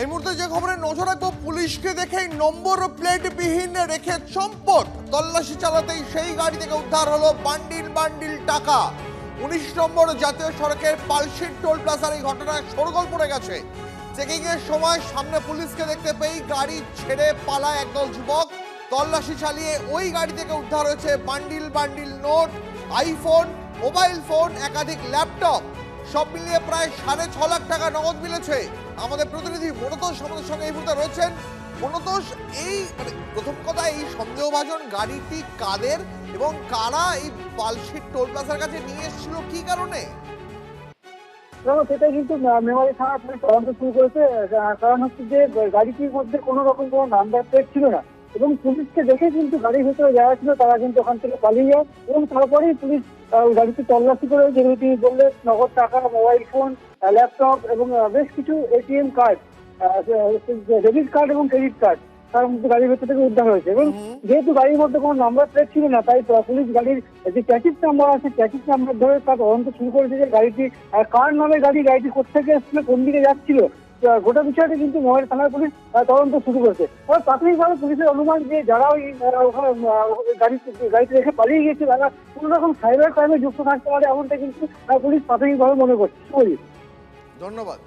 এই মুহূর্তে যে খবরে নজর রাখবো, পুলিশকে দেখেই নম্বর প্লেট বিহীন রেখে চম্পট। তল্লাশি চালাতেই সেই গাড়ি থেকে উদ্ধার হলো বান্ডিল বান্ডিল টাকা। 19 নম্বর জাতীয় সড়কের পালশিট টোল প্লাজার এই ঘটনায় শোরগোল পড়ে গেছে। চেকিং এর সময় সামনে পুলিশকে দেখতে পেয়েই গাড়ি ছেড়ে পালায় একদল যুবক। তল্লাশি চালিয়ে ওই গাড়ি থেকে উদ্ধার হয়েছে bundle bundle note, iPhone, mobile phone, একাধিক ল্যাপটপ। সব মিলিয়ে প্রায় 6.5 লাখ টাকা নগদ মিলেছে। আমাদের প্রতিনিধি মনোতোষ আমাদের সঙ্গে এই মুহূর্তে রয়েছেন। মনোতোষ, এই প্রথম কথা, এই সন্দেহভাজন গাড়িটি কাদের এবং কারা এই পালশিট টোল প্লাজার কাছে নিয়ে এসেছিল, কি কারণে? সেটা কিন্তু মেমারি থানা পুলিশ তদন্ত শুরু করেছে। কারণ হচ্ছে যে গাড়িটির মধ্যে কোনো রকম কোনো নাম্বার প্লেট ছিল না এবং পুলিশকে দেখে কিন্তু গাড়ির ভেতরে যারা ছিল তারা কিন্তু ওখান থেকে পালিয়ে যায় এবং তারপরেই পুলিশ গাড়িতে তল্লাশি করে, যেহেতু বললে নগদ টাকা, মোবাইল ফোন, ল্যাপটপ এবং বেশ কিছু এটিএম কার্ড, ডেবিট কার্ড এবং ক্রেডিট কার্ড তার মধ্যে গাড়ির ভেতর থেকে উদ্ধার হয়েছে। এবং যেহেতু গাড়ির মধ্যে কোনো নাম্বার প্লেট ছিল না, তাই পুলিশ গাড়ির যে ট্যাক্সিস নাম্বার আছে, ট্যাক্সিস নাম্বার ধরে তার তদন্ত শুরু করেছে যে গাড়িটি কার নামে গাড়িটি কোথেকে এসেছিল, কোন দিকে যাচ্ছিল। গোটা বিষয়টি কিন্তু মেমারি থানার পুলিশ তদন্ত শুরু করেছে। তবে প্রাথমিকভাবে পুলিশের অনুমান যে যারা ওই গাড়িতে রেখে পালিয়ে গিয়েছে তারা কোনো রকম সাইবার ক্রাইমে যুক্ত থাকতে পারে, এমনটা কিন্তু পুলিশ প্রাথমিকভাবে মনে করছে। ধন্যবাদ।